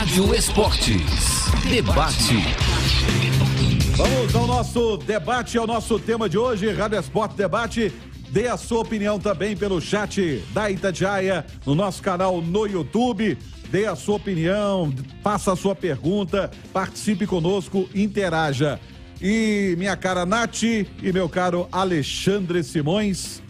Rádio Esportes. Debate. Vamos ao nosso debate, ao nosso tema de hoje, Rádio Esporte Debate. Dê a sua opinião também pelo chat da Itatiaia, no nosso canal no YouTube. Dê a sua opinião, faça a sua pergunta, participe conosco, interaja. E minha cara Nath e meu caro Alexandre Simões,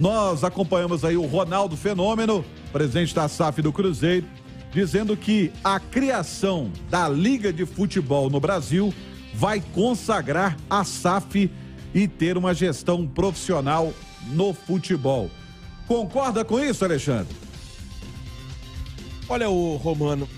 nós acompanhamos aí o Ronaldo Fenômeno, presidente da SAF do Cruzeiro, dizendo que a criação da Liga de Futebol no Brasil vai consagrar a SAF e ter uma gestão profissional no futebol. Concorda com isso, Alexandre? Olha, Romano,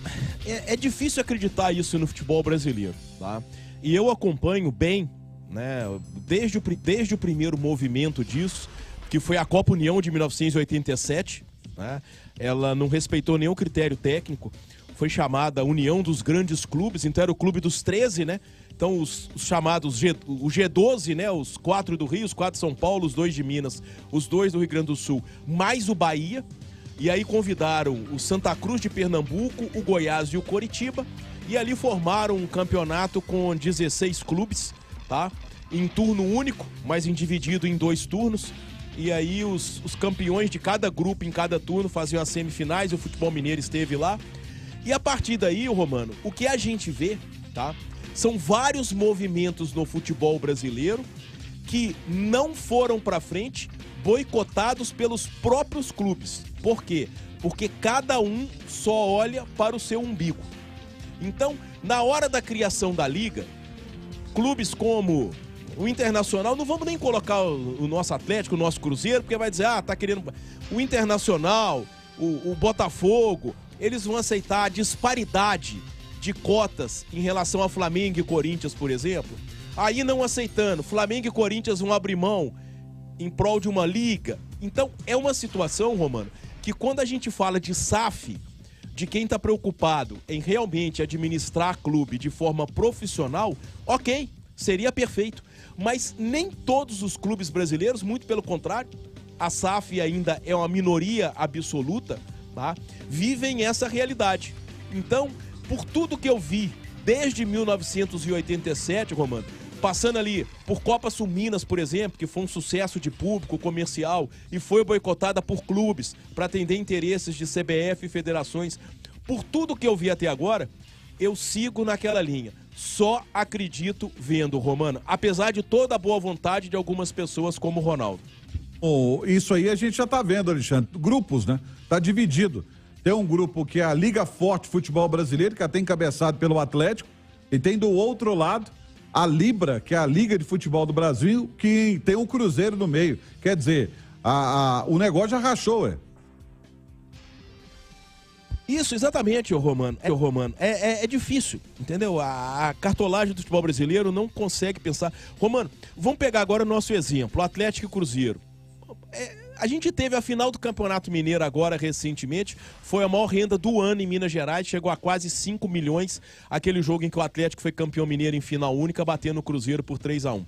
é difícil acreditar isso no futebol brasileiro, tá? E eu acompanho bem, né, desde o primeiro movimento disso, que foi a Copa União de 1987, né? Ela não respeitou nenhum critério técnico, foi chamada União dos Grandes Clubes, então era o clube dos 13, né? Então os chamados o G12, né? Os 4 do Rio, os 4 de São Paulo, os 2 de Minas, os 2 do Rio Grande do Sul, mais o Bahia. E aí convidaram o Santa Cruz de Pernambuco, o Goiás e o Coritiba. E ali formaram um campeonato com 16 clubes, tá? Em turno único, mas dividido em 2 turnos. E aí os campeões de cada grupo em cada turno faziam as semifinais, e o futebol mineiro esteve lá. E a partir daí, Romano, o que a gente vê, tá? São vários movimentos no futebol brasileiro que não foram pra frente, boicotados pelos próprios clubes. Por quê? Porque cada um só olha para o seu umbigo. Então, na hora da criação da liga, clubes como o Internacional, não vamos nem colocar o nosso Atlético, o nosso Cruzeiro, porque vai dizer, tá querendo... O Internacional, o Botafogo, eles vão aceitar a disparidade de cotas em relação a Flamengo e Corinthians, por exemplo. Aí não aceitando, Flamengo e Corinthians vão abrir mão em prol de uma liga. Então, é uma situação, Romano, que quando a gente fala de SAF, de quem está preocupado em realmente administrar clube de forma profissional, ok, seria perfeito. Mas nem todos os clubes brasileiros, muito pelo contrário, a SAF ainda é uma minoria absoluta, tá? Vivem essa realidade. Então, por tudo que eu vi desde 1987, Romano, passando ali por Copa Sul Minas, por exemplo, que foi um sucesso de público, comercial, e foi boicotada por clubes para atender interesses de CBF e federações. Por tudo que eu vi até agora, eu sigo naquela linha. Só acredito vendo, Romano, apesar de toda a boa vontade de algumas pessoas como o Ronaldo. Isso aí a gente já tá vendo, Alexandre. Grupos, né? Tá dividido. Tem um grupo que é a Liga Forte Futebol Brasileiro, que até encabeçado pelo Atlético, e tem do outro lado a Libra, que é a Liga de Futebol do Brasil, que tem o Cruzeiro no meio. Quer dizer, o negócio já rachou, Isso, exatamente, Romano. É difícil, entendeu? A cartolagem do futebol brasileiro não consegue pensar. Romano, vamos pegar agora o nosso exemplo, o Atlético e Cruzeiro. A gente teve a final do Campeonato Mineiro agora recentemente, foi a maior renda do ano em Minas Gerais, chegou a quase 5 milhões, aquele jogo em que o Atlético foi campeão mineiro em final única, batendo o Cruzeiro por 3-1.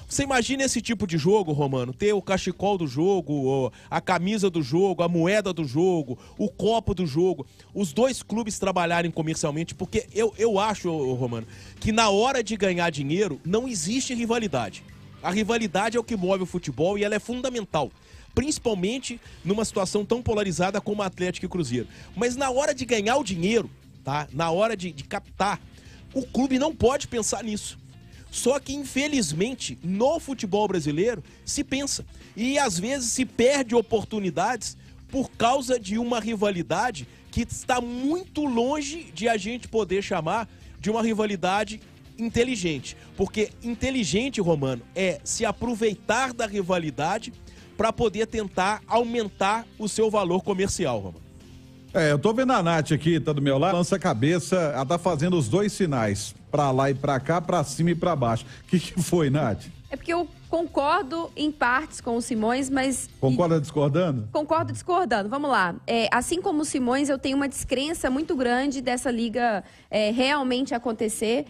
Você imagina esse tipo de jogo, Romano, ter o cachecol do jogo, a camisa do jogo, a moeda do jogo, o copo do jogo, os dois clubes trabalharem comercialmente, porque eu acho, Romano, que na hora de ganhar dinheiro não existe rivalidade. A rivalidade é o que move o futebol e ela é fundamental, principalmente numa situação tão polarizada como Atlético e Cruzeiro. Mas na hora de ganhar o dinheiro, tá? Na hora de captar, o clube não pode pensar nisso. Só que, infelizmente, no futebol brasileiro se pensa. E, às vezes, se perde oportunidades por causa de uma rivalidade que está muito longe de a gente poder chamar de uma rivalidade inteligente. Porque inteligente, Romano, é se aproveitar da rivalidade para poder tentar aumentar o seu valor comercial, Romano. Eu tô vendo a Nath aqui, tá do meu lado, lança a cabeça, ela tá fazendo os dois sinais, pra lá e pra cá, pra cima e pra baixo. O que foi, Nath? É porque eu concordo em partes com o Simões, mas... Concorda discordando? Concordo discordando, vamos lá. Assim como o Simões, eu tenho uma descrença muito grande dessa liga realmente acontecer,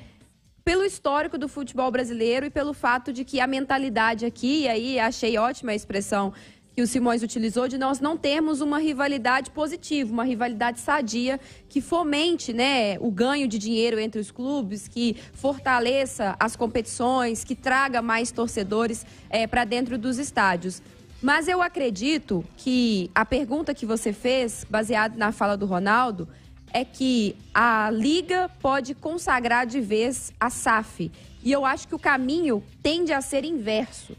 pelo histórico do futebol brasileiro e pelo fato de que a mentalidade aqui, e aí achei ótima a expressão que o Simões utilizou, de nós não termos uma rivalidade positiva, uma rivalidade sadia, que fomente, né, o ganho de dinheiro entre os clubes, que fortaleça as competições, que traga mais torcedores para dentro dos estádios. Mas eu acredito que a pergunta que você fez, baseada na fala do Ronaldo, é que a Liga pode consagrar de vez a SAF. E eu acho que o caminho tende a ser inverso.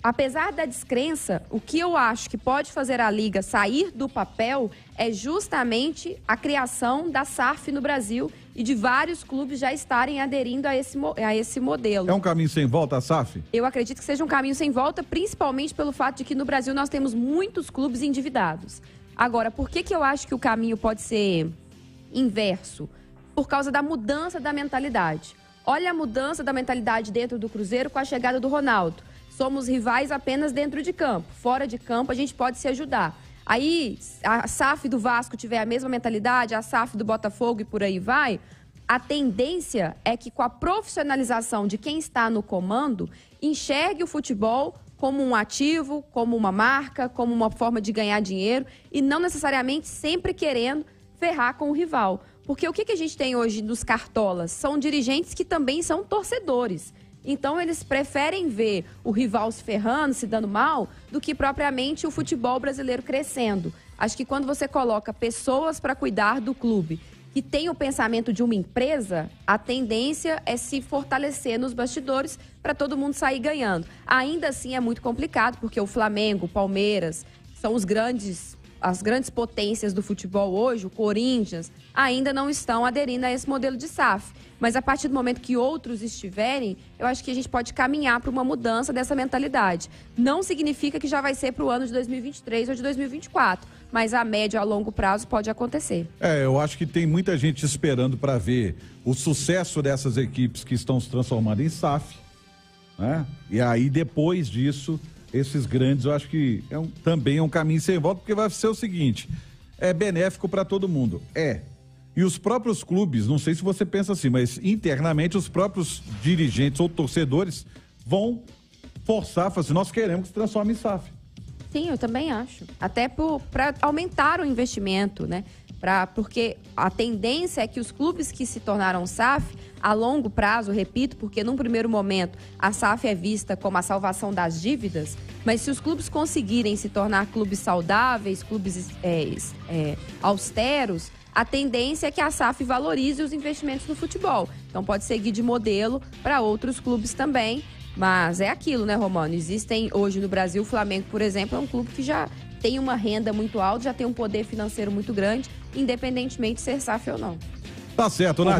Apesar da descrença, o que eu acho que pode fazer a Liga sair do papel é justamente a criação da SAF no Brasil e de vários clubes já estarem aderindo a esse modelo. É um caminho sem volta a SAF? Eu acredito que seja um caminho sem volta, principalmente pelo fato de que no Brasil nós temos muitos clubes endividados. Agora, por que eu acho que o caminho pode ser inverso? Por causa da mudança da mentalidade. Olha a mudança da mentalidade dentro do Cruzeiro com a chegada do Ronaldo. Somos rivais apenas dentro de campo. Fora de campo, a gente pode se ajudar. Aí, a SAF do Vasco tiver a mesma mentalidade, a SAF do Botafogo e por aí vai, a tendência é que com a profissionalização de quem está no comando, enxergue o futebol como um ativo, como uma marca, como uma forma de ganhar dinheiro e não necessariamente sempre querendo ferrar com o rival. Porque o que a gente tem hoje nos cartolas? São dirigentes que também são torcedores. Então, eles preferem ver o rival se ferrando, se dando mal, do que propriamente o futebol brasileiro crescendo. Acho que quando você coloca pessoas para cuidar do clube que tem o pensamento de uma empresa, a tendência é se fortalecer nos bastidores para todo mundo sair ganhando. Ainda assim, é muito complicado, porque o Flamengo, o Palmeiras, são as grandes potências do futebol hoje, o Corinthians, ainda não estão aderindo a esse modelo de SAF. Mas a partir do momento que outros estiverem, eu acho que a gente pode caminhar para uma mudança dessa mentalidade. Não significa que já vai ser para o ano de 2023 ou de 2024, mas a médio e a longo prazo pode acontecer. Eu acho que tem muita gente esperando para ver o sucesso dessas equipes que estão se transformando em SAF, né? E aí, depois disso, esses grandes, eu acho que também é um caminho sem volta, porque vai ser o seguinte, é benéfico para todo mundo. E os próprios clubes, não sei se você pensa assim, mas internamente os próprios dirigentes ou torcedores vão forçar, falar assim, nós queremos que se transforme em SAF. Sim, eu também acho. Até para aumentar o investimento, né? Porque a tendência é que os clubes que se tornaram SAF, a longo prazo, repito, porque num primeiro momento a SAF é vista como a salvação das dívidas, mas se os clubes conseguirem se tornar clubes saudáveis, clubes austeros, a tendência é que a SAF valorize os investimentos no futebol. Então pode seguir de modelo para outros clubes também. Mas é aquilo, né, Romano? Existem hoje no Brasil, o Flamengo, por exemplo, é um clube que já tem uma renda muito alta, já tem um poder financeiro muito grande, independentemente de ser SAF ou não. Tá certo, Nath.